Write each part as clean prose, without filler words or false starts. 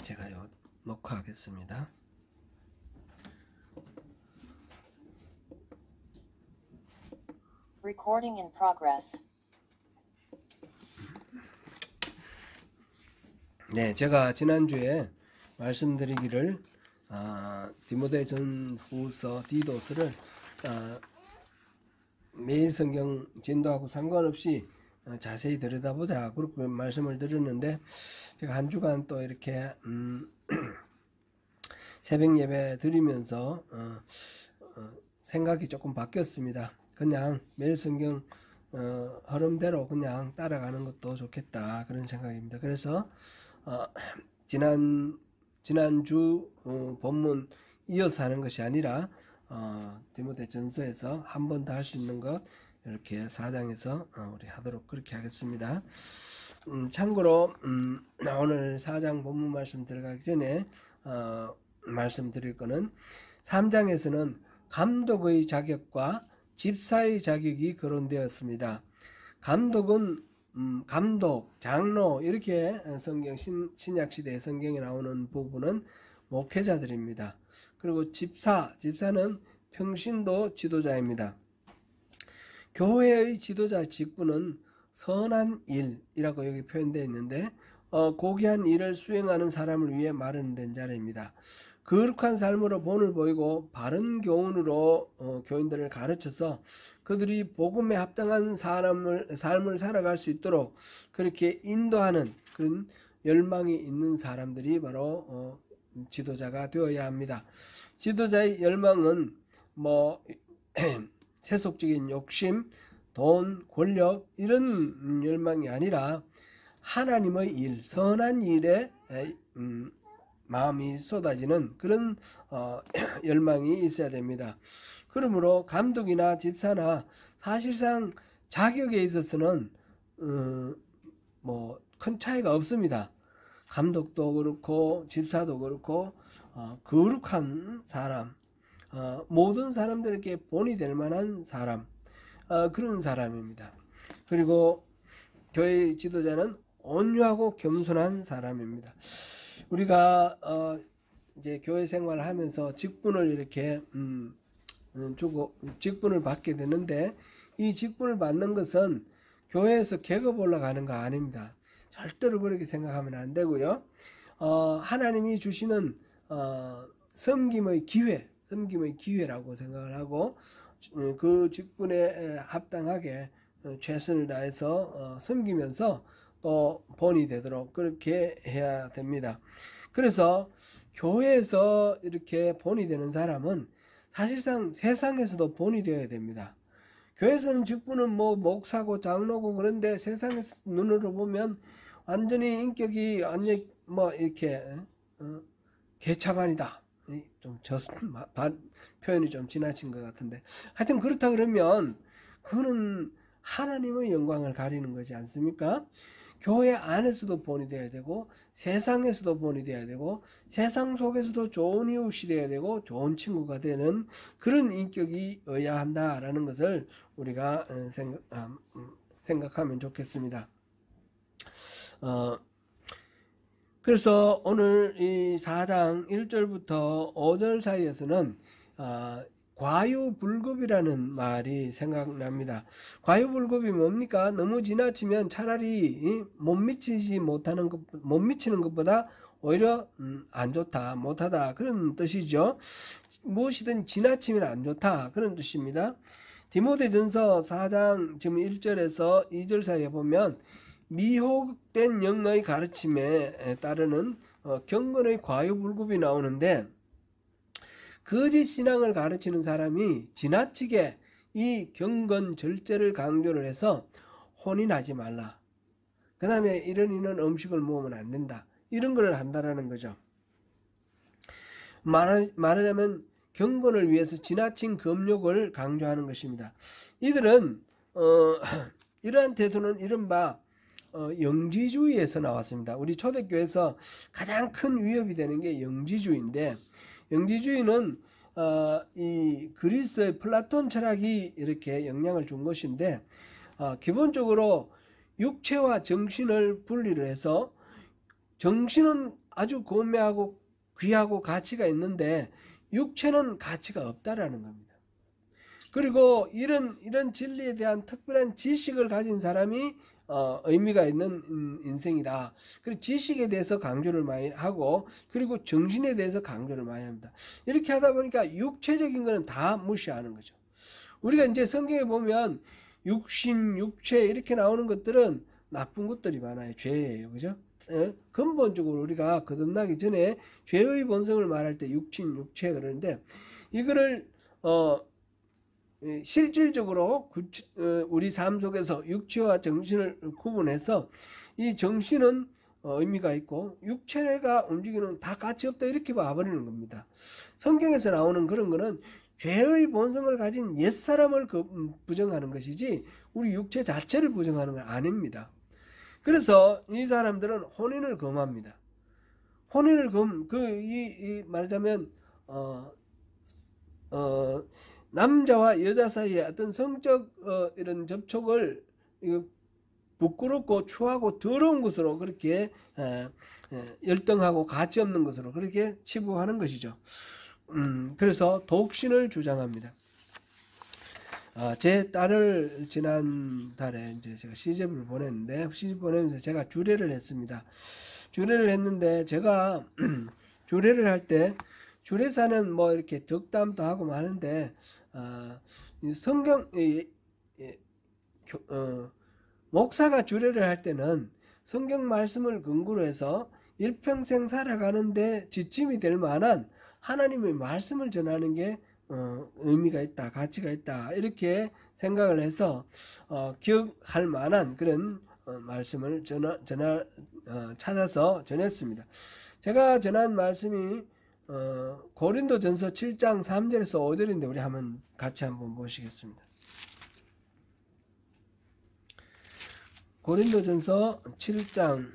제가요 녹화하겠습니다. Recording in progress. 네, 제가 지난주에 말씀드리기를 디모데전후서 디도스를 매일 성경 진도하고 상관없이 자세히 들여다보자 그렇게 말씀을 드렸는데, 제가 한 주간 또 이렇게 새벽 예배 드리면서 생각이 조금 바뀌었습니다. 그냥 매일 성경 흐름대로 그냥 따라가는 것도 좋겠다, 그런 생각입니다. 그래서 지난주 본문 이어서 하는 것이 아니라 디모데전서에서 한 번 더 할 수 있는 것 이렇게 4장에서 우리 하도록 그렇게 하겠습니다. 참고로 오늘 4장 본문 말씀 들어가기 전에 말씀드릴 거는 3장에서는 감독의 자격과 집사의 자격이 거론되었습니다. 감독은 감독, 장로 이렇게 성경 신약시대 성경에 나오는 부분은 목회자들입니다. 그리고 집사는 평신도 지도자입니다. 교회의 지도자 직분은 선한 일이라고 여기 표현되어 있는데, 고귀한 일을 수행하는 사람을 위해 마련된 자리입니다. 거룩한 삶으로 본을 보이고 바른 교훈으로 교인들을 가르쳐서 그들이 복음에 합당한 삶을 살아갈 수 있도록 그렇게 인도하는 그런 열망이 있는 사람들이 바로 지도자가 되어야 합니다. 지도자의 열망은 세속적인 욕심, 돈, 권력 이런 열망이 아니라 하나님의 일, 선한 일에 마음이 쏟아지는 그런 열망이 있어야 됩니다. 그러므로 감독이나 집사나 사실상 자격에 있어서는 큰 차이가 없습니다. 감독도 그렇고 집사도 그렇고 거룩한 사람, 모든 사람들에게 본이 될 만한 사람, 그런 사람입니다. 그리고 교회 지도자는 온유하고 겸손한 사람입니다. 우리가 이제 교회 생활을 하면서 직분을 이렇게 주고 직분을 받게 되는데, 이 직분을 받는 것은 교회에서 계급 올라가는 거 아닙니다. 절대로 그렇게 생각하면 안 되고요. 하나님이 주시는 섬김의 기회라고 생각을 하고, 그 직분에 합당하게 최선을 다해서 섬기면서 또 본이 되도록 그렇게 해야 됩니다. 그래서 교회에서 이렇게 본이 되는 사람은 사실상 세상에서도 본이 되어야 됩니다. 교회에서는 직분은 목사고 장로고, 그런데 세상의 눈으로 보면 완전히 인격이 완전히 이렇게 개차반이다. 표현이 좀 지나친 것 같은데, 하여튼 그렇다 그러면 그거는 하나님의 영광을 가리는 거지 않습니까? 교회 안에서도 본이 되어야 되고, 세상에서도 본이 되어야 되고, 세상 속에서도 좋은 이웃이 되어야 되고, 좋은 친구가 되는 그런 인격이어야 한다라는 것을 우리가 생각하면 좋겠습니다. 그래서 오늘 이 4장 1절부터 5절 사이에서는 과유불급이라는 말이 생각납니다. 과유불급이 뭡니까? 너무 지나치면 차라리 못 미치는 것보다 오히려 안 좋다, 못하다, 그런 뜻이죠. 무엇이든 지나치면 안 좋다, 그런 뜻입니다. 디모데전서 4장 지금 1절에서 2절 사이에 보면 미혹된 영의 가르침에 따르는 경건의 과유불급이 나오는데, 거짓 신앙을 가르치는 사람이 지나치게 이 경건 절제를 강조를 해서 혼인하지 말라, 그 다음에 이런 음식을 먹으면 안 된다, 이런 걸 한다라는 거죠. 말하자면 경건을 위해서 지나친 금욕을 강조하는 것입니다. 이들은 이러한 태도는 이른바 영지주의에서 나왔습니다. 우리 초대교회에서 가장 큰 위협이 되는 게 영지주의인데, 영지주의는 이 그리스의 플라톤 철학이 이렇게 영향을 준 것인데, 기본적으로 육체와 정신을 분리를 해서 정신은 아주 고매하고 귀하고 가치가 있는데 육체는 가치가 없다라는 겁니다. 그리고 이런 진리에 대한 특별한 지식을 가진 사람이 의미가 있는 인생이다. 그리고 지식에 대해서 강조를 많이 하고, 그리고 정신에 대해서 강조를 많이 합니다. 이렇게 하다 보니까 육체적인 거는 다 무시하는 거죠. 우리가 이제 성경에 보면 육신, 육체 이렇게 나오는 것들은 나쁜 것들이 많아요. 죄예요. 그죠? 근본적으로 우리가 거듭나기 전에 죄의 본성을 말할 때 육신, 육체 그러는데, 이거를 실질적으로 우리 삶 속에서 육체와 정신을 구분해서 이 정신은 의미가 있고 육체가 움직이는 다 가치 없다 이렇게 봐버리는 겁니다. 성경에서 나오는 그런 거는 죄의 본성을 가진 옛사람을 부정하는 것이지 우리 육체 자체를 부정하는 건 아닙니다. 그래서 이 사람들은 혼인을 금합니다. 혼인을 말하자면 남자와 여자 사이에 어떤 성적 이런 접촉을 부끄럽고 추하고 더러운 것으로 그렇게 열등하고 가치 없는 것으로 그렇게 치부하는 것이죠. 그래서 독신을 주장합니다. 제 딸을 지난달에 이제 제가 시집을 보냈는데, 시집 보내면서 제가 주례를 했습니다. 주례를 했는데 제가 주례를 할 때 주례사는 뭐 이렇게 덕담도 하고 많은데 성경 목사가 주례를 할 때는 성경 말씀을 근거로 해서 일평생 살아가는데 지침이 될 만한 하나님의 말씀을 전하는 게 의미가 있다, 가치가 있다 이렇게 생각을 해서 기억할 만한 그런 말씀을 찾아서 전했습니다. 제가 전한 말씀이 고린도전서 7장 3절에서 5절인데 우리 같이 한번 보시겠습니다. 고린도전서 7장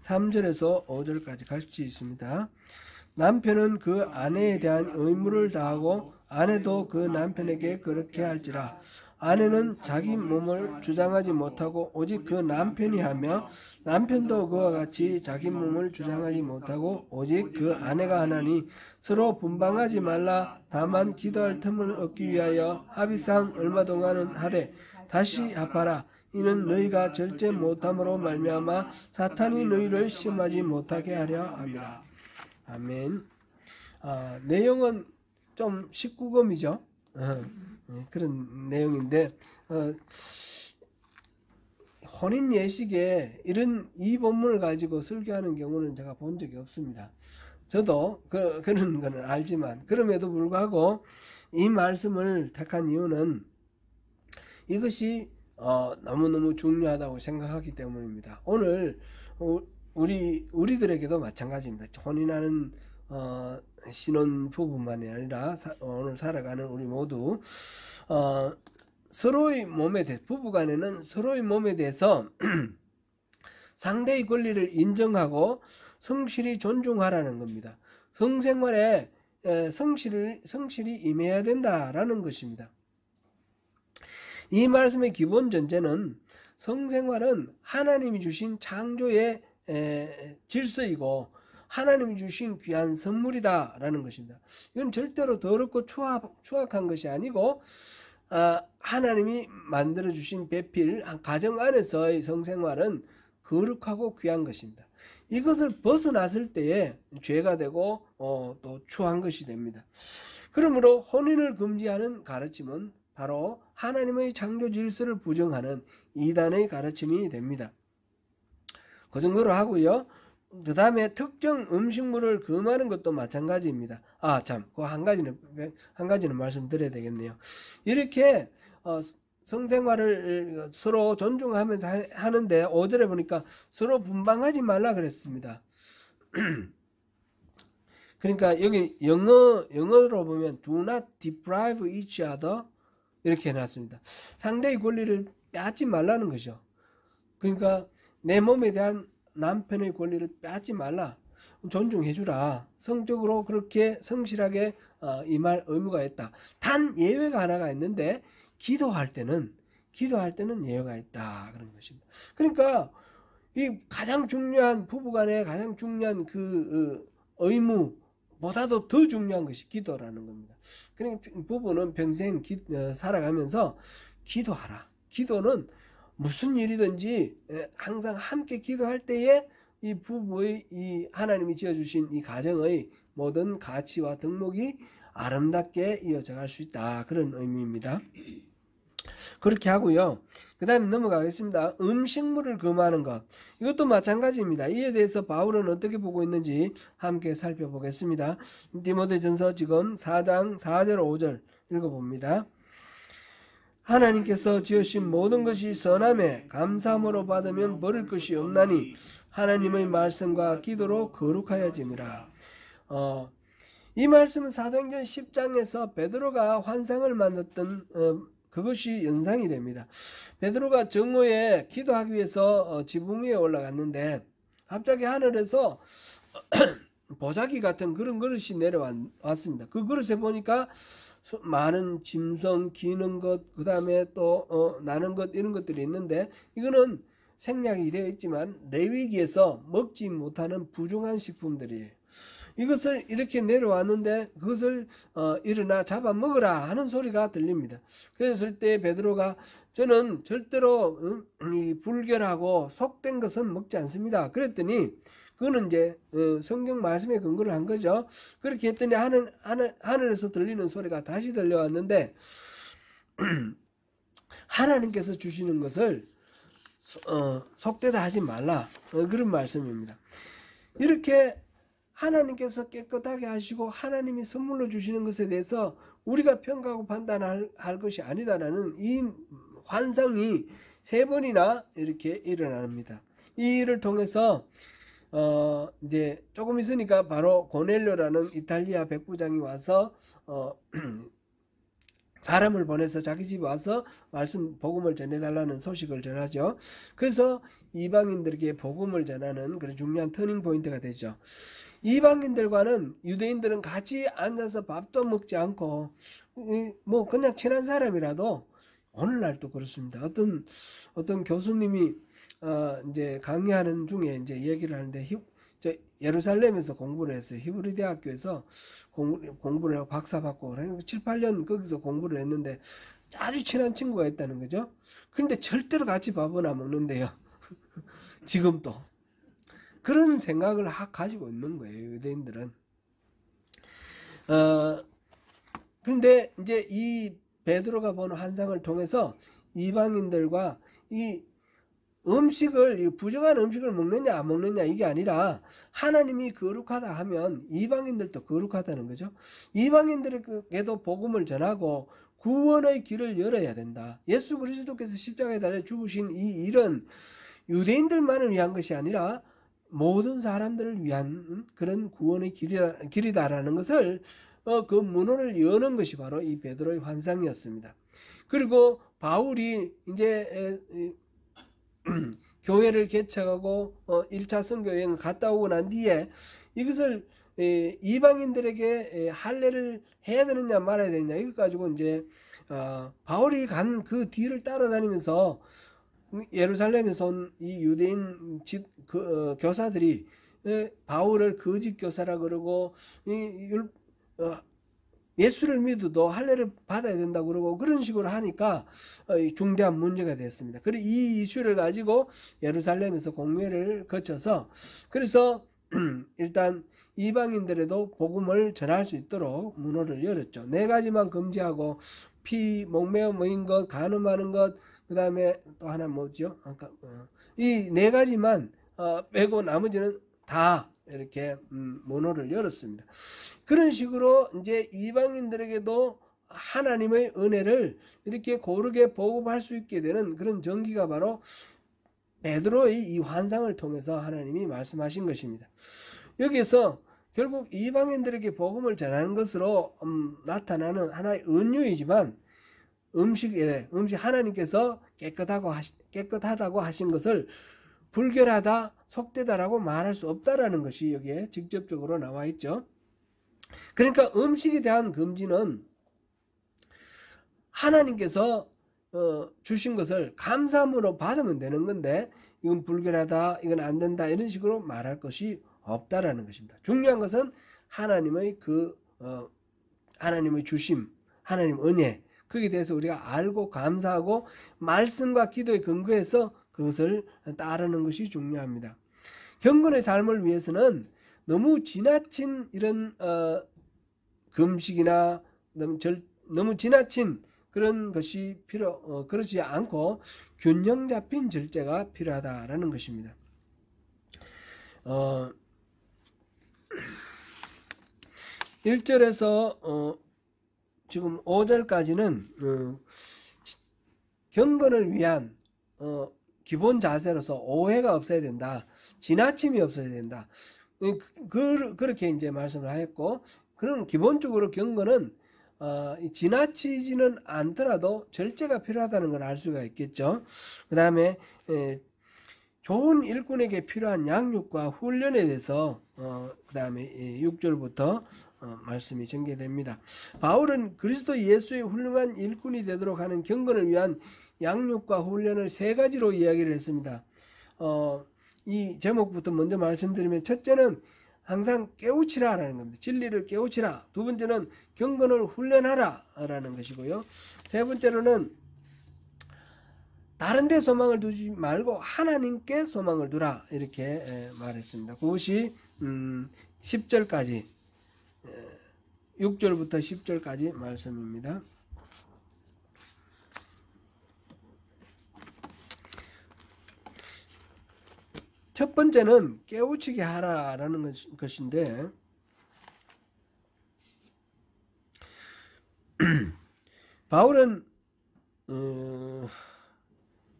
3절에서 5절까지 같이 있습니다. 남편은 그 아내에 대한 의무를 다하고 아내도 그 남편에게 그렇게 할지라. 아내는 자기 몸을 주장하지 못하고 오직 그 남편이 하며 남편도 그와 같이 자기 몸을 주장하지 못하고 오직 그 아내가 하나니 서로 분방하지 말라. 다만 기도할 틈을 얻기 위하여 합의상 얼마 동안은 하되 다시 합하라. 이는 너희가 절제 못함으로 말미암아 사탄이 너희를 시험하지 못하게 하려 함이라. 아멘. 내용은 좀 19금이죠. 그런 내용인데 혼인 예식에 이 본문을 가지고 설교하는 경우는 제가 본 적이 없습니다. 저도 그런 거는 알지만 그럼에도 불구하고 이 말씀을 택한 이유는 이것이 너무너무 중요하다고 생각하기 때문입니다. 오늘 우리들에게도 마찬가지입니다. 혼인하는 신혼부부만이 아니라 오늘 살아가는 우리 모두 서로의 몸에 대해 부부간에는 서로의 몸에 대해서 상대의 권리를 인정하고 성실히 존중하라는 겁니다. 성생활에 성실히 임해야 된다라는 것입니다. 이 말씀의 기본 전제는 성생활은 하나님이 주신 창조의 질서이고 하나님이 주신 귀한 선물이다라는 것입니다. 이건 절대로 더럽고 추악한 것이 아니고 하나님이 만들어주신 배필 가정 안에서의 성생활은 거룩하고 귀한 것입니다. 이것을 벗어났을 때에 죄가 되고 또 추한 것이 됩니다. 그러므로 혼인을 금지하는 가르침은 바로 하나님의 창조 질서를 부정하는 이단의 가르침이 됩니다. 그 정도로 하고요. 그 다음에 특정 음식물을 금하는 것도 마찬가지입니다. 그 한 가지는 말씀드려야 되겠네요. 이렇게 성생활을 서로 존중하면서 하는데 5절에 보니까 서로 분방하지 말라 그랬습니다. 그러니까 여기 영어로 보면 do not deprive each other 이렇게 해놨습니다. 상대의 권리를 빼앗지 말라는 것이죠. 그러니까 내 몸에 대한 남편의 권리를 빼앗지 말라. 존중해주라. 성적으로 그렇게 성실하게 임할 의무가 있다. 단 예외가 하나가 있는데 기도할 때는 기도할 때는 예외가 있다 그런 것입니다. 그러니까 이 가장 중요한 부부간의 가장 중요한 그 의무보다도 더 중요한 것이 기도라는 겁니다. 그러니까 부부는 평생 살아가면서 기도하라. 기도는 무슨 일이든지 항상 함께 기도할 때에 이 부부의 이 하나님이 지어주신 이 가정의 모든 가치와 덕목이 아름답게 이어져갈 수 있다 그런 의미입니다. 그렇게 하고요. 그 다음에 넘어가겠습니다. 음식물을 금하는 것, 이것도 마찬가지입니다. 이에 대해서 바울은 어떻게 보고 있는지 함께 살펴보겠습니다. 디모데전서 지금 4장 4절 5절 읽어봅니다. 하나님께서 지으신 모든 것이 선함에 감사함으로 받으면 버릴 것이 없나니 하나님의 말씀과 기도로 거룩하여짐이라. 이 말씀은 사도행전 10장에서 베드로가 환상을 만났던 그것이 연상이 됩니다. 베드로가 정오에 기도하기 위해서 지붕 위에 올라갔는데 갑자기 하늘에서 보자기 같은 그런 그릇이 내려왔습니다. 그 그릇에 보니까 많은 짐승, 기는 것, 그 다음에 또 나는 것 이런 것들이 있는데 이거는 생략이 되어 있지만 레위기에서 먹지 못하는 부정한 식품들이에요. 이것을 이렇게 내려왔는데 그것을 일어나 잡아먹으라 하는 소리가 들립니다. 그랬을 때 베드로가 저는 절대로 이 불결하고 속된 것은 먹지 않습니다. 그랬더니 그거는 이제 성경 말씀에 근거를 한 거죠. 그렇게 했더니 하늘에서 들리는 소리가 다시 들려왔는데 하나님께서 주시는 것을 속되다 하지 말라 그런 말씀입니다. 이렇게 하나님께서 깨끗하게 하시고 하나님이 선물로 주시는 것에 대해서 우리가 평가하고 판단할 것이 아니다라는 이 환상이 3번이나 이렇게 일어납니다. 이 일을 통해서 이제 조금 있으니까 바로 고넬료라는 이탈리아 백부장이 와서 사람을 보내서 자기 집에 와서 복음을 전해달라는 소식을 전하죠. 그래서 이방인들에게 복음을 전하는 그런 중요한 터닝 포인트가 되죠. 이방인들과는 유대인들은 같이 앉아서 밥도 먹지 않고 뭐 그냥 친한 사람이라도 오늘날도 그렇습니다. 어떤 교수님이 이제 강의하는 중에 이제 얘기를 하는데 예루살렘에서 공부를 했어요. 히브리 대학교에서 공부를 하고 박사 받고 7, 8년 거기서 공부를 했는데 아주 친한 친구가 있다는 거죠. 그런데 절대로 같이 밥은 안 먹는데요. 지금도 그런 생각을 가지고 있는 거예요, 유대인들은. 그런데 이제 이 베드로가 보는 환상을 통해서 이방인들과 이 음식을 부정한 음식을 먹느냐 안 먹느냐 이게 아니라 하나님이 거룩하다 하면 이방인들도 거룩하다는 거죠. 이방인들에게도 복음을 전하고 구원의 길을 열어야 된다. 예수 그리스도께서 십자가에 달려 죽으신 이 일은 유대인들만을 위한 것이 아니라 모든 사람들을 위한 그런 구원의 길이다라는 것을 그 문호를 여는 것이 바로 이 베드로의 환상이었습니다. 그리고 바울이 이제 교회를 개척하고 1차 선교 여행을 갔다 오고 난 뒤에 이것을 이방인들에게 할례를 해야 되느냐 말아야 되느냐 이것 가지고 이제 바울이 간 그 뒤를 따라다니면서 예루살렘에서 온 이 유대인 교사들이 바울을 거짓 교사라 그러고 예수를 믿어도 할례를 받아야 된다고 그러고 그런 식으로 하니까 중대한 문제가 됐습니다. 그리고 이 이슈를 가지고 예루살렘에서 공회를 거쳐서 그래서 일단 이방인들에도 복음을 전할 수 있도록 문호를 열었죠. 4가지만 금지하고 목매어 모인 것, 간음하는 것, 그 다음에 또 하나 뭐죠? 이 4가지만 빼고 나머지는 다 이렇게 문호를 열었습니다. 그런 식으로 이제 이방인들에게도 하나님의 은혜를 이렇게 고르게 보급할 수 있게 되는 그런 전기가 바로 베드로의 이 환상을 통해서 하나님이 말씀하신 것입니다. 여기에서 결국 이방인들에게 복음을 전하는 것으로 나타나는 하나의 은유이지만 음식 하나님께서 깨끗하다고 하신 것을 불결하다, 속되다라고 말할 수 없다라는 것이 여기에 직접적으로 나와 있죠. 그러니까 음식에 대한 금지는 하나님께서 주신 것을 감사함으로 받으면 되는 건데 이건 불결하다, 이건 안 된다 이런 식으로 말할 것이 없다라는 것입니다. 중요한 것은 하나님의 하나님의 주심, 하나님 은혜, 거기에 대해서 우리가 알고 감사하고 말씀과 기도에 근거해서 그것을 따르는 것이 중요합니다. 경건의 삶을 위해서는 너무 지나친 이런 금식이나 너무 지나친 그런 것이 그렇지 않고 균형 잡힌 절제가 필요하다라는 것입니다. 1절에서 지금 5절까지는 경건을 위한 기본 자세로서 오해가 없어야 된다, 지나침이 없어야 된다, 그렇게 이제 말씀을 하였고, 그런 기본적으로 경건은 지나치지는 않더라도 절제가 필요하다는 걸 알 수가 있겠죠. 그 다음에 좋은 일꾼에게 필요한 양육과 훈련에 대해서 그 다음에 6절부터 말씀이 전개됩니다. 바울은 그리스도 예수의 훌륭한 일꾼이 되도록 하는 경건을 위한 양육과 훈련을 세 가지로 이야기를 했습니다. 이 제목부터 먼저 말씀드리면, 첫째는 항상 깨우치라라는 겁니다. 진리를 깨우치라. 두 번째는 경건을 훈련하라라는 것이고요. 세 번째로는 다른 데 소망을 두지 말고 하나님께 소망을 두라, 이렇게 말했습니다. 그것이 10절까지 6절부터 10절까지 말씀입니다. 첫 번째는 깨우치게 하라라는 것인데, 바울은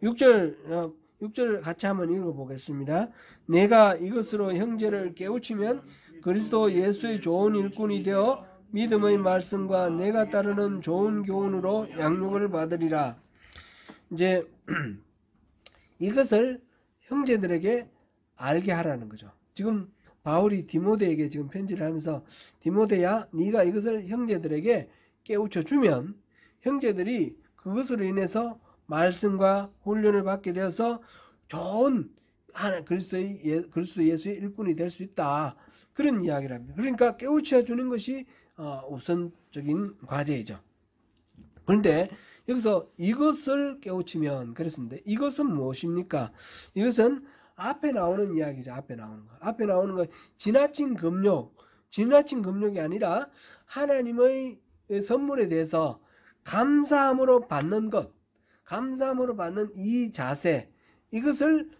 6절 같이 한번 읽어보겠습니다. 내가 이것으로 형제를 깨우치면 그리스도 예수의 좋은 일꾼이 되어 믿음의 말씀과 내가 따르는 좋은 교훈으로 양육을 받으리라. 이제 이것을 형제들에게 알게 하라는 거죠. 지금 바울이 디모데에게 지금 편지를 하면서, 디모데야, 네가 이것을 형제들에게 깨우쳐 주면 형제들이 그것으로 인해서 말씀과 훈련을 받게 되어서 좋은 그리스도 예수의 일꾼이 될 수 있다, 그런 이야기를 합니다. 그러니까 깨우쳐 주는 것이 우선적인 과제이죠. 그런데 여기서 이것을 깨우치면 그랬습니다. 이것은 무엇입니까? 이것은 앞에 나오는 이야기죠. 앞에 나오는 거 지나친 금욕이 아니라 하나님의 선물에 대해서 감사함으로 받는 것, 감사함으로 받는 이 자세, 이것을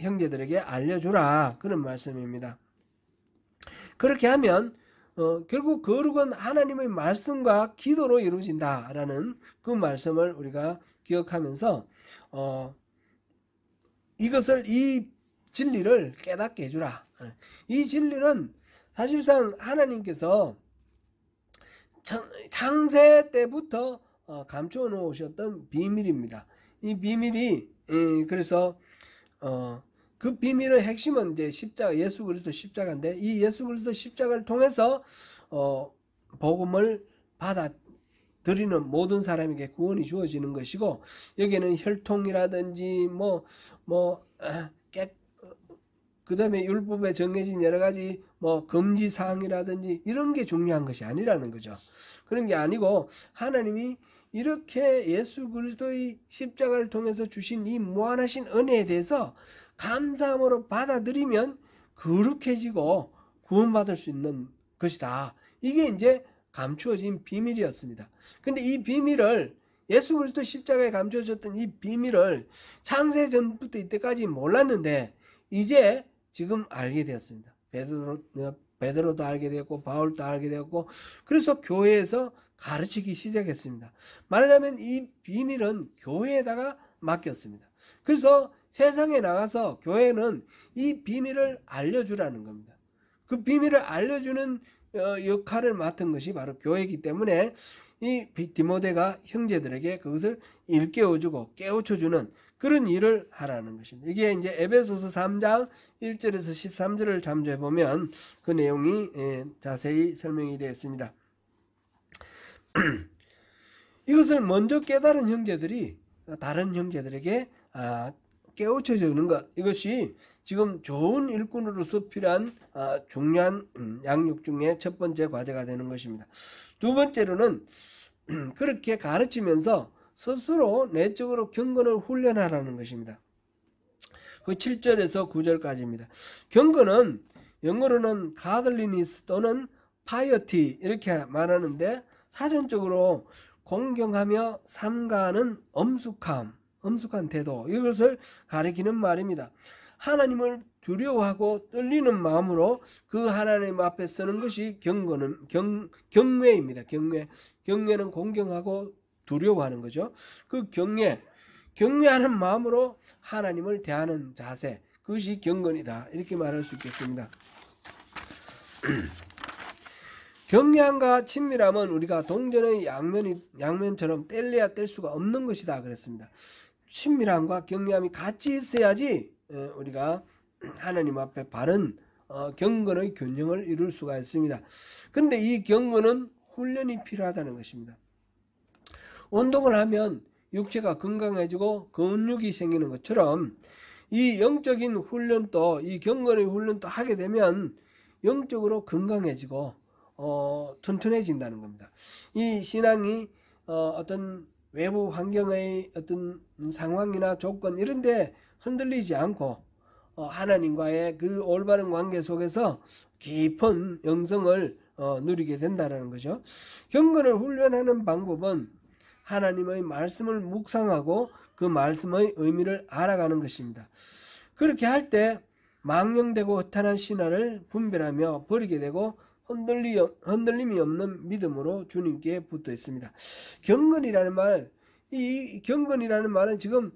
형제들에게 알려주라, 그런 말씀입니다. 그렇게 하면 결국 거룩은 하나님의 말씀과 기도로 이루어진다라는 그 말씀을 우리가 기억하면서 이 진리를 깨닫게 해주라. 이 진리는 사실상 하나님께서 창세 때부터 감추어 놓으셨던 비밀입니다. 이 비밀이 그래서 그 비밀의 핵심은 이제 십자가, 예수 그리스도 십자가인데, 이 예수 그리스도 십자가를 통해서 복음을 받아들이는 모든 사람에게 구원이 주어지는 것이고, 여기에는 혈통이라든지 그 다음에 율법에 정해진 여러 가지 금지 사항이라든지 이런 게 중요한 것이 아니라는 거죠. 그런 게 아니고, 하나님이 이렇게 예수 그리스도의 십자가를 통해서 주신 이 무한하신 은혜에 대해서 감사함으로 받아들이면 거룩해지고 구원받을 수 있는 것이다. 이게 이제 감추어진 비밀이었습니다. 근데 이 비밀을, 예수 그리스도 십자가에 감추어졌던 이 비밀을 창세 전부터 이때까지 몰랐는데 이제 지금 알게 되었습니다. 베드로도 알게 되었고 바울도 알게 되었고, 그래서 교회에서 가르치기 시작했습니다. 말하자면 이 비밀은 교회에다가 맡겼습니다. 그래서 세상에 나가서 교회는 이 비밀을 알려주라는 겁니다. 그 비밀을 알려주는 역할을 맡은 것이 바로 교회이기 때문에 이 디모데가 형제들에게 그것을 일깨워주고 깨우쳐주는 그런 일을 하라는 것입니다. 이게 이제 에베소서 3장 1절에서 13절을 참조해 보면 그 내용이 자세히 설명이 되어 있습니다. 이것을 먼저 깨달은 형제들이 다른 형제들에게 깨우쳐 주는 것, 이것이 지금 좋은 일꾼으로서 필요한 중요한 양육 중에 첫 번째 과제가 되는 것입니다. 두 번째로는 그렇게 가르치면서 스스로 내적으로 경건을 훈련하라는 것입니다. 그 7절에서 9절까지입니다. 경건은 영어로는 godliness 또는 piety 이렇게 말하는데, 사전적으로 공경하며 삼가하는 엄숙한 태도, 이것을 가리키는 말입니다. 하나님을 두려워하고 떨리는 마음으로 그 하나님 앞에 서는 것이 경외입니다. 경외는 공경하고 두려워하는 거죠. 그 경외하는 마음으로 하나님을 대하는 자세, 그것이 경건이다, 이렇게 말할 수 있겠습니다. 경외함과 친밀함은 우리가 동전의 양면처럼 뗄래야 뗄 수가 없는 것이다 그랬습니다. 친밀함과 경외함이 같이 있어야지 우리가 하나님 앞에 바른 경건의 균형을 이룰 수가 있습니다. 그런데 이 경건은 훈련이 필요하다는 것입니다. 운동을 하면 육체가 건강해지고 근육이 생기는 것처럼 이 영적인 훈련도, 이 경건의 훈련도 하게 되면 영적으로 건강해지고 튼튼해진다는 겁니다. 이 신앙이 어떤 외부 환경의 어떤 상황이나 조건 이런데 흔들리지 않고 하나님과의 그 올바른 관계 속에서 깊은 영성을 누리게 된다는 거죠. 경건을 훈련하는 방법은 하나님의 말씀을 묵상하고 그 말씀의 의미를 알아가는 것입니다. 그렇게 할 때 망령되고 허탄한 신화를 분별하며 버리게 되고 흔들림이 없는 믿음으로 주님께 붙어 있습니다. 경건이라는 말은 지금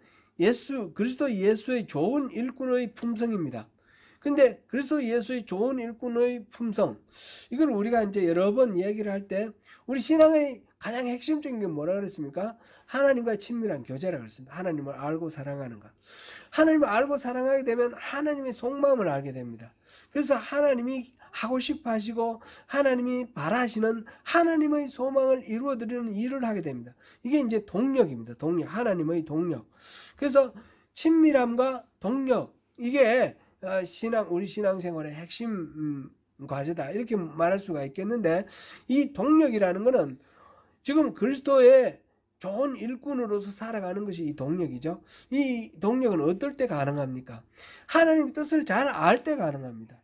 그리스도 예수의 좋은 일꾼의 품성입니다. 근데 그리스도 예수의 좋은 일꾼의 품성, 이걸 우리가 이제 여러 번 이야기를 할 때 우리 신앙의 가장 핵심적인 게 뭐라 그랬습니까? 하나님과의 친밀한 교제라고 그랬습니다. 하나님을 알고 사랑하는 것. 하나님을 알고 사랑하게 되면 하나님의 속마음을 알게 됩니다. 그래서 하나님이 하고 싶어 하시고 하나님이 바라시는 하나님의 소망을 이루어드리는 일을 하게 됩니다. 이게 이제 동력입니다. 하나님의 동력. 그래서 친밀함과 동력, 이게 우리 신앙생활의 핵심 과제다, 이렇게 말할 수가 있겠는데, 이 동력이라는 것은 지금 그리스도의 좋은 일꾼으로서 살아가는 것이 이 동력이죠. 이 동력은 어떨 때 가능합니까? 하나님의 뜻을 잘 알 때 가능합니다.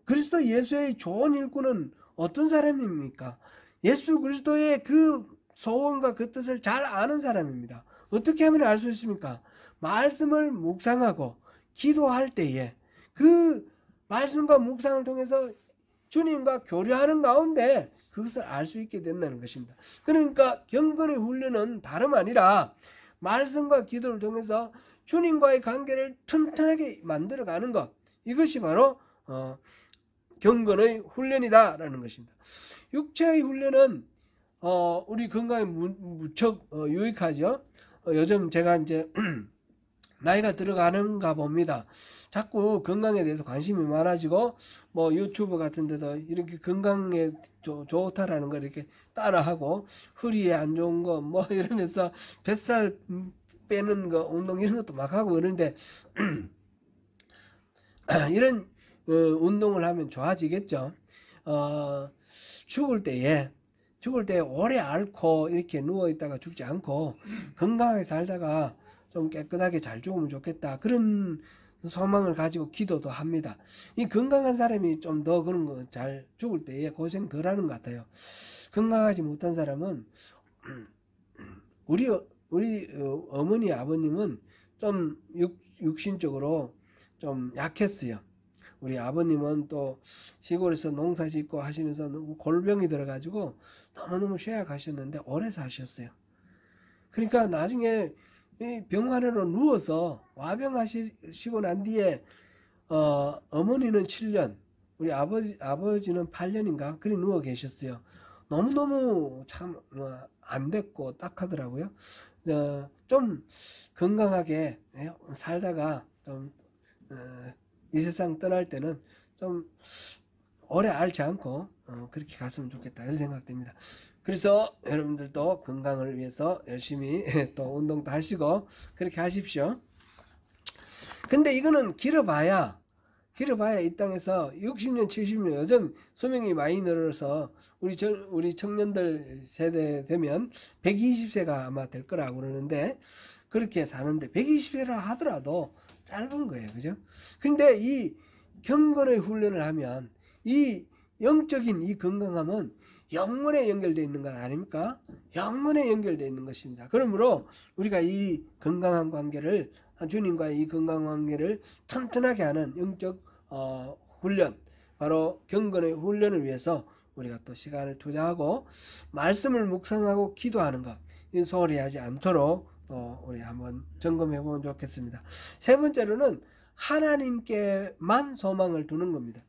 그리스도 예수의 좋은 일꾼은 어떤 사람입니까? 예수 그리스도의 그 소원과 그 뜻을 잘 아는 사람입니다. 어떻게 하면 알 수 있습니까? 말씀을 묵상하고 기도할 때에 그 말씀과 묵상을 통해서 주님과 교류하는 가운데 그것을 알 수 있게 된다는 것입니다. 그러니까 경건의 훈련은 다름 아니라 말씀과 기도를 통해서 주님과의 관계를 튼튼하게 만들어가는 것, 이것이 바로 경건의 훈련이다라는 것입니다. 육체의 훈련은 우리 건강에 무척 유익하죠. 요즘 제가 이제 나이가 들어가는가 봅니다. 자꾸 건강에 대해서 관심이 많아지고 뭐 유튜브 같은 데도 이렇게 건강에 좋다라는 걸 이렇게 따라하고, 허리에 안 좋은 거 뭐 이러면서 뱃살 빼는 거 운동 이런 것도 막 하고 그러는데 이런 운동을 하면 좋아지겠죠. 죽을 때에 오래 앓고 이렇게 누워있다가 죽지 않고 건강하게 살다가 좀 깨끗하게 잘 죽으면 좋겠다, 그런 소망을 가지고 기도도 합니다. 이 건강한 사람이 좀 더 그런 거 잘 죽을 때에 고생 덜 하는 것 같아요. 건강하지 못한 사람은 우리 어머니 아버님은 좀 육신적으로 좀 약했어요. 우리 아버님은 또 시골에서 농사 짓고 하시면서 골병이 들어가지고 너무너무 쇠약하셨는데 오래 사셨어요. 그러니까 나중에 병원으로 누워서 와병하시고 난 뒤에 어머니는 7년, 우리 아버지는 8년인가 그리 누워 계셨어요. 너무너무 참 안 됐고 딱하더라고요. 좀 건강하게 살다가 좀 이 세상 떠날 때는 좀 오래 앓지 않고 그렇게 갔으면 좋겠다, 이런 생각됩니다. 그래서 여러분들도 건강을 위해서 열심히 또 운동도 하시고 그렇게 하십시오. 근데 이거는 길어봐야 이 땅에서 60년, 70년, 요즘 수명이 많이 늘어서 우리 청년들 세대 되면 120세가 아마 될 거라고 그러는데, 그렇게 사는데 120세라 하더라도 짧은 거예요. 그죠? 근데 이 경건의 훈련을 하면 이 영적인 이 건강함은 영혼에 연결되어 있는 것 아닙니까? 영혼에 연결되어 있는 것입니다. 그러므로 우리가 이 건강한 관계를, 주님과의 이 건강한 관계를 튼튼하게 하는 영적 훈련, 바로 경건의 훈련을 위해서 우리가 또 시간을 투자하고 말씀을 묵상하고 기도하는 것, 이 소홀히 하지 않도록 또 우리 한번 점검해 보면 좋겠습니다. 세 번째로는 하나님께만 소망을 두는 겁니다.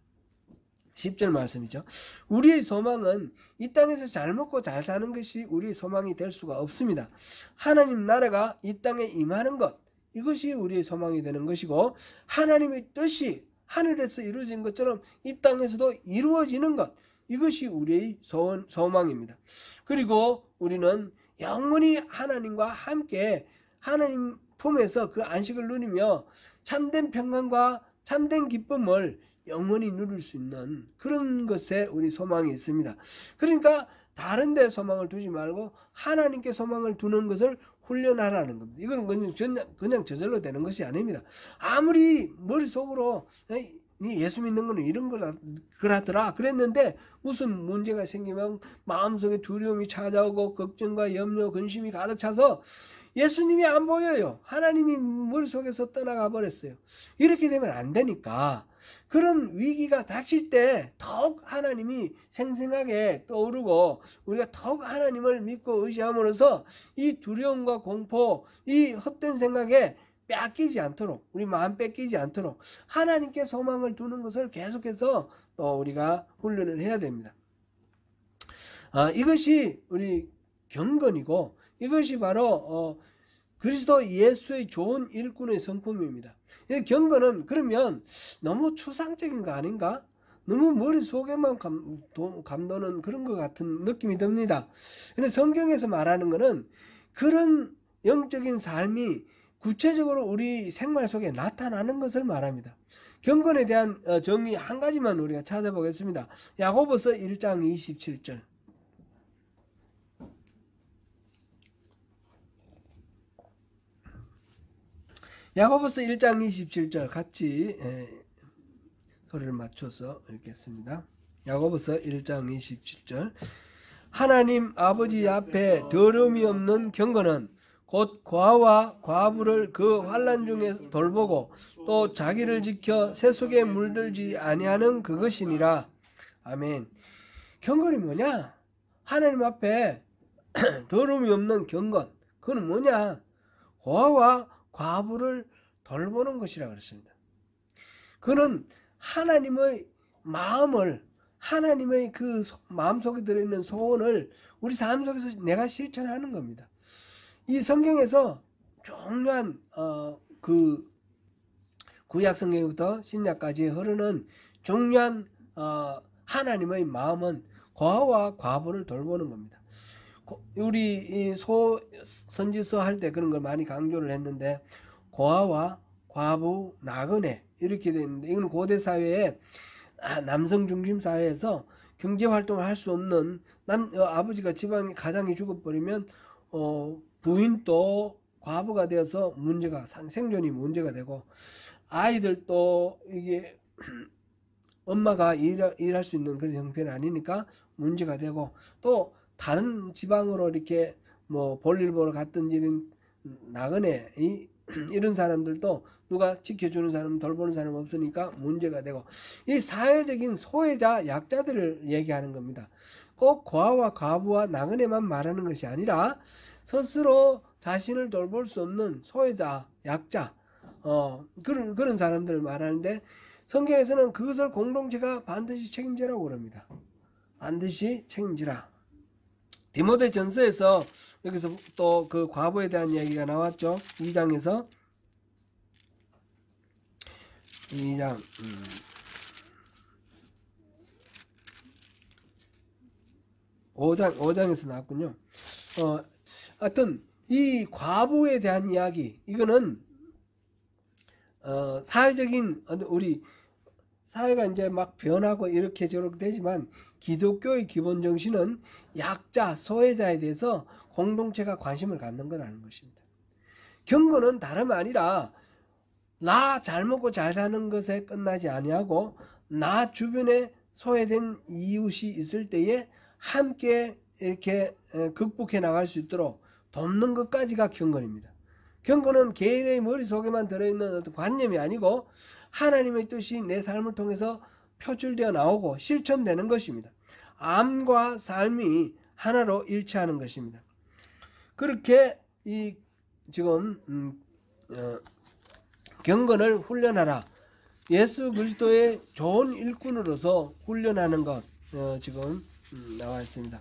10절 말씀이죠. 우리의 소망은 이 땅에서 잘 먹고 잘 사는 것이 우리의 소망이 될 수가 없습니다. 하나님 나라가 이 땅에 임하는 것, 이것이 우리의 소망이 되는 것이고, 하나님의 뜻이 하늘에서 이루어진 것처럼 이 땅에서도 이루어지는 것, 이것이 우리의 소망입니다. 그리고 우리는 영원히 하나님과 함께 하나님 품에서 그 안식을 누리며 참된 평강과 참된 기쁨을 영원히 누릴 수 있는 그런 것에 우리 소망이 있습니다. 그러니까 다른 데 소망을 두지 말고 하나님께 소망을 두는 것을 훈련하라는 겁니다. 이거는 그냥 저절로 되는 것이 아닙니다. 아무리 머릿속으로 예수 믿는 거는 이런 거라더라 그랬는데, 무슨 문제가 생기면 마음속에 두려움이 찾아오고 걱정과 염려, 근심이 가득 차서 예수님이 안 보여요. 하나님이 머릿속에서 떠나가 버렸어요. 이렇게 되면 안 되니까 그런 위기가 닥칠 때 더욱 하나님이 생생하게 떠오르고 우리가 더욱 하나님을 믿고 의지함으로써 이 두려움과 공포, 이 헛된 생각에 뺏기지 않도록, 우리 마음 뺏기지 않도록 하나님께 소망을 두는 것을 계속해서 또 우리가 훈련을 해야 됩니다. 이것이 우리 경건이고, 이것이 바로 그리스도 예수의 좋은 일꾼의 성품입니다. 경건은 그러면 너무 추상적인 거 아닌가? 너무 머릿속에만 감도는 그런 것 같은 느낌이 듭니다. 근데 성경에서 말하는 것은 그런 영적인 삶이 구체적으로 우리 생활 속에 나타나는 것을 말합니다. 경건에 대한 정의 한 가지만 우리가 찾아보겠습니다. 야고보서 1장 27절. 야고보서 1장 27절 같이 소리를 맞춰서 읽겠습니다. 야고보서 1장 27절. 하나님 아버지 앞에 더러움이 없는 경건은 곧 과와 과부를 그 환난 중에 돌보고 또 자기를 지켜 세속에 물들지 아니하는 그것이니라. 아멘. 경건이 뭐냐? 하나님 앞에 더러움이 없는 경건. 그건 뭐냐? 과와 과부를 돌보는 것이라 그랬습니다. 그는 하나님의 마음을, 하나님의 그 마음속에 들어있는 소원을 우리 삶 속에서 내가 실천하는 겁니다. 이 성경에서 중요한 그 구약 성경부터 신약까지 흐르는 중요한 하나님의 마음은 과와 과부를 돌보는 겁니다. 우리 이 선지서 할 때 그런 걸 많이 강조를 했는데, 고아와 과부, 나그네 이렇게 되어 있는데, 이건 고대 사회에 남성 중심 사회에서 경제 활동을 할 수 없는 아버지가 지방에 가장이 죽어버리면 부인도 과부가 되어서 생존이 문제가 되고, 아이들도 이게 엄마가 일할 수 있는 그런 형편이 아니니까 문제가 되고, 또 다른 지방으로 이렇게 볼일 보러 갔든지 나그네 이런 사람들도 누가 지켜주는 사람, 돌보는 사람 없으니까 문제가 되고, 이 사회적인 소외자, 약자들을 얘기하는 겁니다. 꼭 고아와 과부와 나그네만 말하는 것이 아니라 스스로 자신을 돌볼 수 없는 소외자, 약자, 그런 사람들을 말하는데, 성경에서는 그것을 공동체가 반드시 책임지라고 그럽니다. 반드시 책임지라. 디모데 전서에서 여기서 또 그 과부에 대한 이야기가 나왔죠. 2장 5장에서 나왔군요. 하여튼 이 과부에 대한 이야기, 이거는 사회적인 우리 사회가 이제 막 변하고 이렇게 저렇게 되지만 기독교의 기본 정신은 약자, 소외자에 대해서 공동체가 관심을 갖는 거라는 것입니다. 경건은 다름 아니라 나 잘 먹고 잘 사는 것에 끝나지 아니하고 나 주변에 소외된 이웃이 있을 때에 함께 이렇게 극복해 나갈 수 있도록 돕는 것까지가 경건입니다. 경건은 개인의 머릿속에만 들어있는 어떤 관념이 아니고 하나님의 뜻이 내 삶을 통해서 표출되어 나오고 실천되는 것입니다. 암과 삶이 하나로 일치하는 것입니다. 그렇게 이 지금 경건을 훈련하라. 예수 그리스도의 좋은 일꾼으로서 훈련하는 것 지금 나와 있습니다.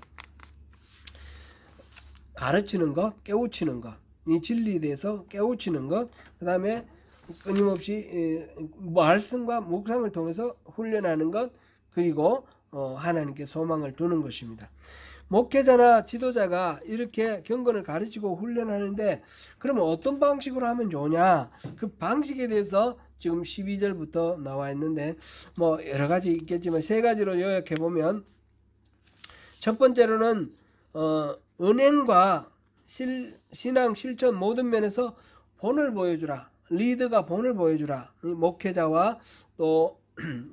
가르치는 것, 깨우치는 것, 이 진리에 대해서 깨우치는 것, 그 다음에 끊임없이 말씀과 묵상을 통해서 훈련하는 것, 그리고 하나님께 소망을 두는 것입니다. 목회자나 지도자가 이렇게 경건을 가르치고 훈련하는데 그러면 어떤 방식으로 하면 좋냐? 그 방식에 대해서 지금 12절부터 나와 있는데 뭐 여러 가지 있겠지만 세 가지로 요약해 보면, 첫 번째로는 은행과 신앙 실천 모든 면에서 본을 보여주라. 리더가 본을 보여주라. 목회자와 또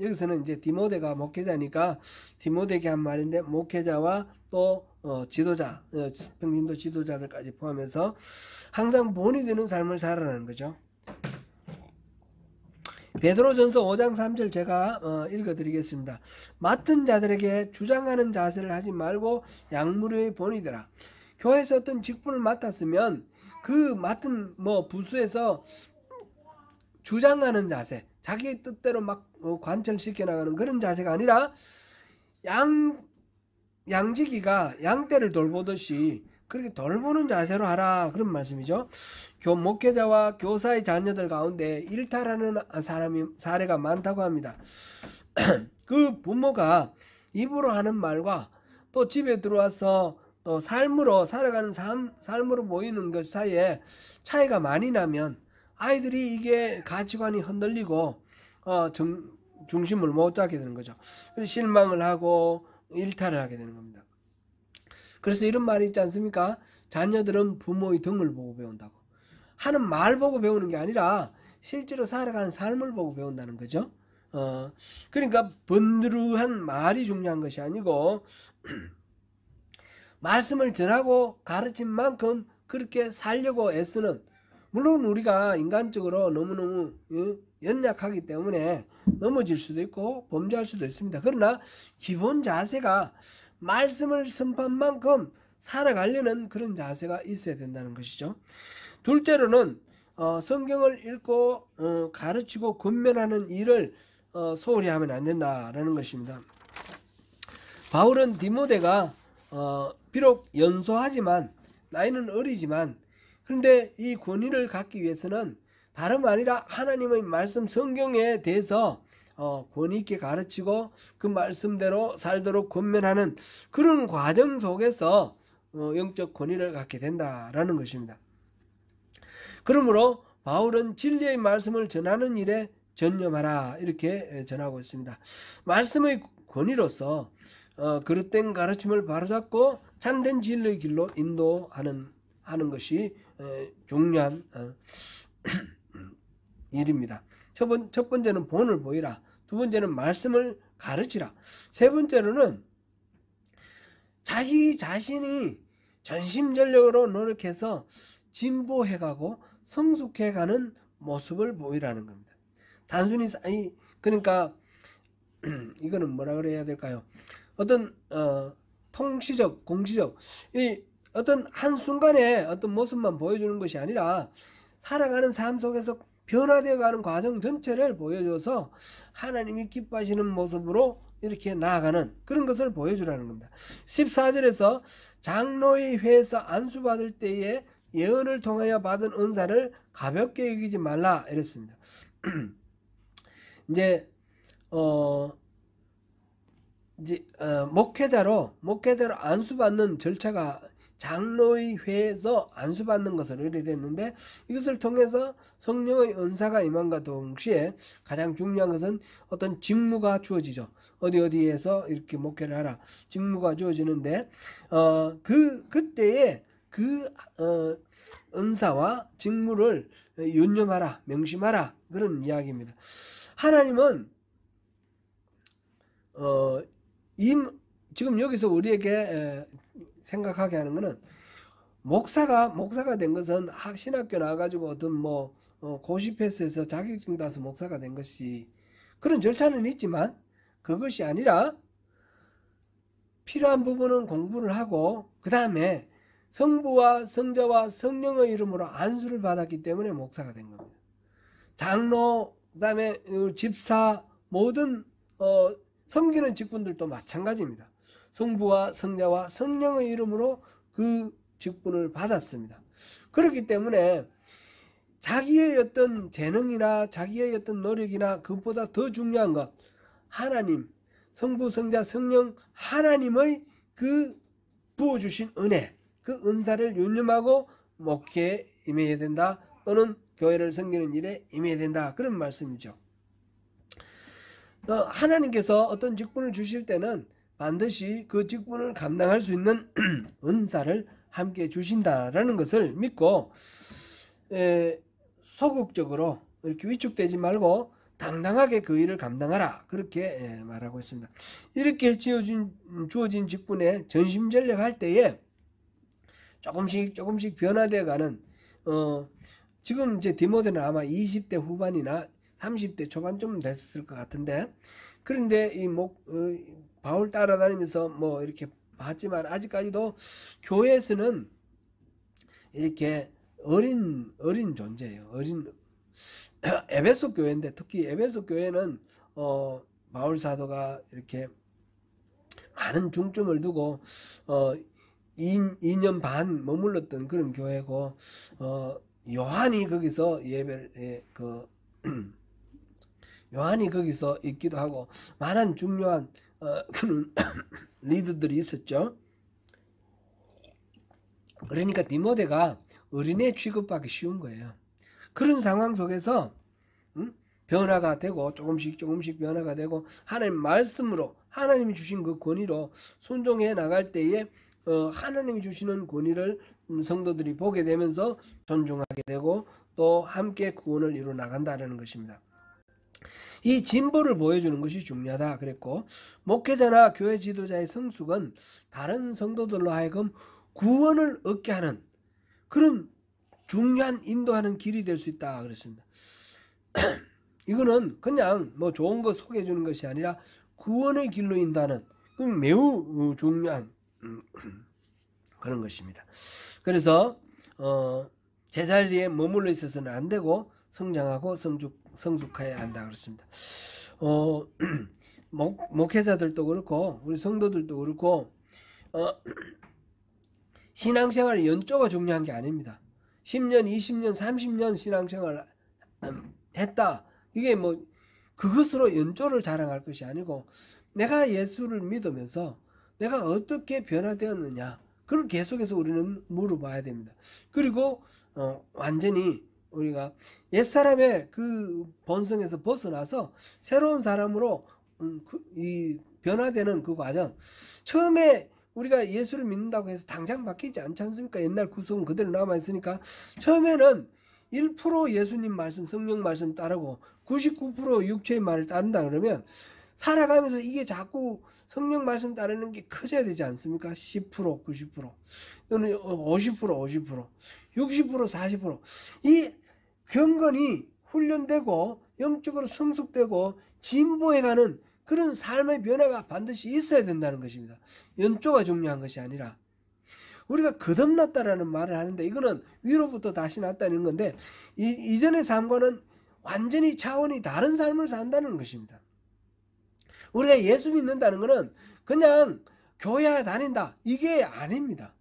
여기서는 이제 디모데가 목회자니까 디모데에게 한 말인데, 목회자와 또 지도자, 평신도 지도자들까지 포함해서 항상 본이 되는 삶을 살아라는 거죠. 베드로전서 5장 3절 제가 읽어드리겠습니다. 맡은 자들에게 주장하는 자세를 하지 말고 약물의 본이 되라. 교회에서 어떤 직분을 맡았으면 그 맡은 부수에서 주장하는 자세, 자기 뜻대로 막 관철시켜 나가는 그런 자세가 아니라 양지기가 양떼를 돌보듯이 그렇게 돌보는 자세로 하라, 그런 말씀이죠. 목회자와 교사의 자녀들 가운데 일탈하는 사례가 많다고 합니다. 그 부모가 입으로 하는 말과 또 집에 들어와서 또 삶으로 살아가는 삶으로 보이는 것 사이에 차이가 많이 나면 아이들이 이게 가치관이 흔들리고 중심을 못 잡게 되는 거죠. 실망을 하고 일탈을 하게 되는 겁니다. 그래서 이런 말이 있지 않습니까? 자녀들은 부모의 등을 보고 배운다고. 하는 말 보고 배우는 게 아니라 실제로 살아가는 삶을 보고 배운다는 거죠. 그러니까 번드르한 말이 중요한 것이 아니고 말씀을 전하고 가르친 만큼 그렇게 살려고 애쓰는, 물론 우리가 인간적으로 너무너무 연약하기 때문에 넘어질 수도 있고 범죄할 수도 있습니다. 그러나 기본 자세가 말씀을 선포한 만큼 살아가려는 그런 자세가 있어야 된다는 것이죠. 둘째로는 성경을 읽고 가르치고 권면하는 일을 소홀히 하면 안 된다라는 것입니다. 바울은 디모데가 비록 연소하지만 나이는 어리지만 그런데 이 권위를 갖기 위해서는 다름 아니라 하나님의 말씀 성경에 대해서 권위 있게 가르치고 그 말씀대로 살도록 권면하는 그런 과정 속에서 영적 권위를 갖게 된다라는 것입니다. 그러므로 바울은 진리의 말씀을 전하는 일에 전념하라, 이렇게 전하고 있습니다. 말씀의 권위로서 그릇된 가르침을 바로잡고 참된 진리의 길로 인도하는 것이 중요한 일입니다. 첫 번째는 본을 보이라. 두 번째는 말씀을 가르치라. 세 번째로는 자기 자신이 전심전력으로 노력해서 진보해가고 성숙해가는 모습을 보이라는 겁니다. 단순히 그러니까 이거는 뭐라 그래야 될까요? 어떤 통치적, 공시적 이 어떤 한순간에 어떤 모습만 보여주는 것이 아니라 살아가는 삶 속에서 변화되어 가는 과정 전체를 보여줘서 하나님이 기뻐하시는 모습으로 이렇게 나아가는 그런 것을 보여주라는 겁니다. 14절에서 장로의 회에서 안수받을 때에 예언을 통하여 받은 은사를 가볍게 여기지 말라, 이랬습니다. 이제 이제 목회자로 안수받는 절차가 장로의회에서 안수받는 것을 의뢰됐는데, 이것을 통해서 성령의 은사가 임함과 동시에 가장 중요한 것은 어떤 직무가 주어지죠. 어디에서 이렇게 목회를 하라, 직무가 주어지는데, 그때에 은사와 직무를 유념하라, 명심하라, 그런 이야기입니다. 하나님은 지금 여기서 우리에게 생각하게 하는 것은, 목사가 된 것은 신학교 나와가지고 어떤 고시 패스해서 자격증 따서 목사가 된 것이, 그런 절차는 있지만 그것이 아니라 필요한 부분은 공부를 하고, 그 다음에 성부와 성자와 성령의 이름으로 안수를 받았기 때문에 목사가 된 겁니다. 장로, 그 다음에 집사, 모든 섬기는 직분들도 마찬가지입니다. 성부와 성자와 성령의 이름으로 그 직분을 받았습니다. 그렇기 때문에 자기의 어떤 재능이나 자기의 어떤 노력이나 그것보다 더 중요한 것, 하나님, 성부, 성자, 성령, 하나님의 그 부어주신 은혜, 그 은사를 유념하고 목회에 임해야 된다, 또는 교회를 섬기는 일에 임해야 된다, 그런 말씀이죠. 하나님께서 어떤 직분을 주실 때는 반드시 그 직분을 감당할 수 있는 은사를 함께 주신다라는 것을 믿고, 소극적으로 이렇게 위축되지 말고 당당하게 그 일을 감당하라, 그렇게 말하고 있습니다. 이렇게 주어진 직분에 전심전력할 때에 조금씩 변화되어 가는, 지금 이제 디모데는 아마 20대 후반이나 30대 초반쯤 됐을 것 같은데, 그런데 바울 따라다니면서 이렇게 봤지만, 아직까지도 교회에서는 이렇게 어린 존재예요. 에베소 교회인데, 특히 에베소 교회는 바울 사도가 이렇게 많은 중점을 두고 2년 반 머물렀던 그런 교회고, 요한이 거기서 요한이 거기서 있기도 하고, 많은 중요한 그런 리더들이 있었죠. 그러니까 디모데가 어린애 취급받기 쉬운 거예요. 그런 상황 속에서 변화가 되고, 조금씩 변화가 되고, 하나님 말씀으로, 하나님이 주신 그 권위로 순종해 나갈 때에 하나님이 주시는 권위를 성도들이 보게 되면서 존중하게 되고, 또 함께 구원을 이루어 나간다는 것입니다. 이 진보를 보여주는 것이 중요하다 그랬고, 목회자나 교회 지도자의 성숙은 다른 성도들로 하여금 구원을 얻게 하는 그런 중요한 인도하는 길이 될 수 있다 그랬습니다. 이거는 그냥 좋은 거 소개해 주는 것이 아니라 구원의 길로 인도하는 매우 중요한 그런 것입니다. 그래서 제자리에 머물러 있어서는 안 되고 성장하고 성숙해야 한다 그렇습니다. 목회자들도 그렇고 우리 성도들도 그렇고 신앙생활 연조가 중요한 게 아닙니다. 10년, 20년, 30년 신앙생활 했다, 이게 그것으로 연조를 자랑할 것이 아니고, 내가 예수를 믿으면서 내가 어떻게 변화되었느냐, 그걸 계속해서 우리는 물어봐야 됩니다. 그리고 완전히 우리가 옛사람의 그 본성에서 벗어나서 새로운 사람으로 이 변화되는 그 과정, 처음에 우리가 예수를 믿는다고 해서 당장 바뀌지 않지 않습니까? 옛날 구성은 그대로 남아있으니까 처음에는 1% 예수님 말씀, 성령 말씀 따르고 99% 육체의 말을 따른다 그러면 살아가면서 이게 자꾸 성령 말씀 따르는 게 커져야 되지 않습니까? 10%, 90%, 또는 50%, 60%, 40%. 이 경건이 훈련되고 영적으로 성숙되고 진보해가는 그런 삶의 변화가 반드시 있어야 된다는 것입니다. 연조가 중요한 것이 아니라, 우리가 거듭났다라는 말을 하는데 이거는 위로부터 다시 났다는 건데, 이전의 삶과는 완전히 차원이 다른 삶을 산다는 것입니다. 우리가 예수 믿는다는 것은 그냥 교회 다닌다, 이게 아닙니다.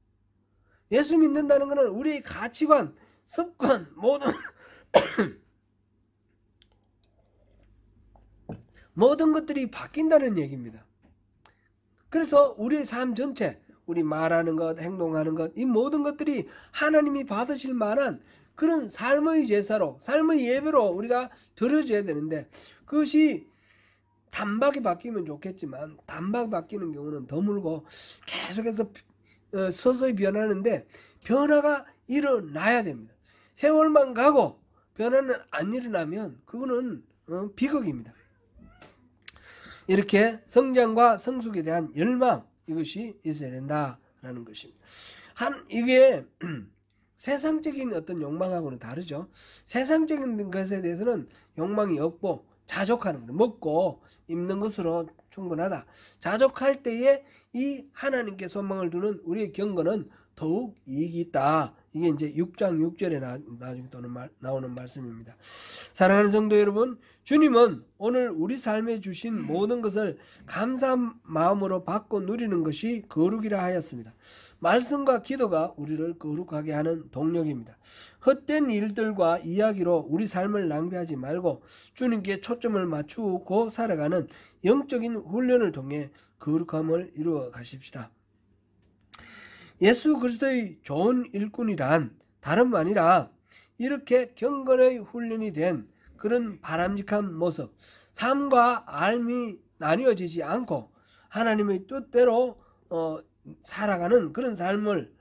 예수 믿는다는 것은 우리의 가치관, 습관, 모든 것들이 바뀐다는 얘기입니다. 그래서 우리의 삶 전체, 우리 말하는 것, 행동하는 것, 이 모든 것들이 하나님이 받으실 만한 그런 삶의 제사로, 삶의 예배로 우리가 드려줘야 되는데, 그것이 단박에 바뀌면 좋겠지만 단박에 바뀌는 경우는 드물고 계속해서 서서히 변하는데, 변화가 일어나야 됩니다. 세월만 가고 변화는 안 일어나면 그거는 비극입니다. 이렇게 성장과 성숙에 대한 열망, 이것이 있어야 된다라는 것입니다. 이게 세상적인 어떤 욕망하고는 다르죠. 세상적인 것에 대해서는 욕망이 없고 자족하는 것, 먹고 입는 것으로 충분하다. 자족할 때에 이 하나님께 소망을 두는 우리의 경건은 더욱 이익이 있다. 이게 이제 6장 6절에 나중에 나오는 말씀입니다. 사랑하는 성도 여러분, 주님은 오늘 우리 삶에 주신 모든 것을 감사한 마음으로 받고 누리는 것이 거룩이라 하였습니다. 말씀과 기도가 우리를 거룩하게 하는 동력입니다. 헛된 일들과 이야기로 우리 삶을 낭비하지 말고 주님께 초점을 맞추고 살아가는 영적인 훈련을 통해 거룩함을 이루어 가십시다. 예수 그리스도의 좋은 일꾼이란 다름 아니라 이렇게 경건의 훈련이 된 그런 바람직한 모습, 삶과 삶이 나뉘어지지 않고 하나님의 뜻대로 살아가는 그런 삶을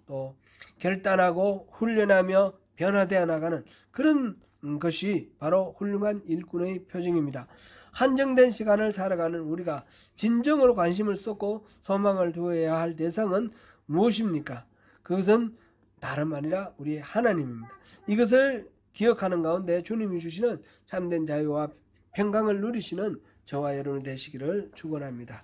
또 결단하고 훈련하며 변화되어 나가는 그런 것이 바로 훌륭한 일꾼의 표징입니다. 한정된 시간을 살아가는 우리가 진정으로 관심을 쏟고 소망을 두어야 할 대상은 무엇입니까? 그것은 다름 아니라 우리의 하나님입니다. 이것을 기억하는 가운데 주님이 주시는 참된 자유와 평강을 누리시는 저와 여러분이 되시기를 축원합니다.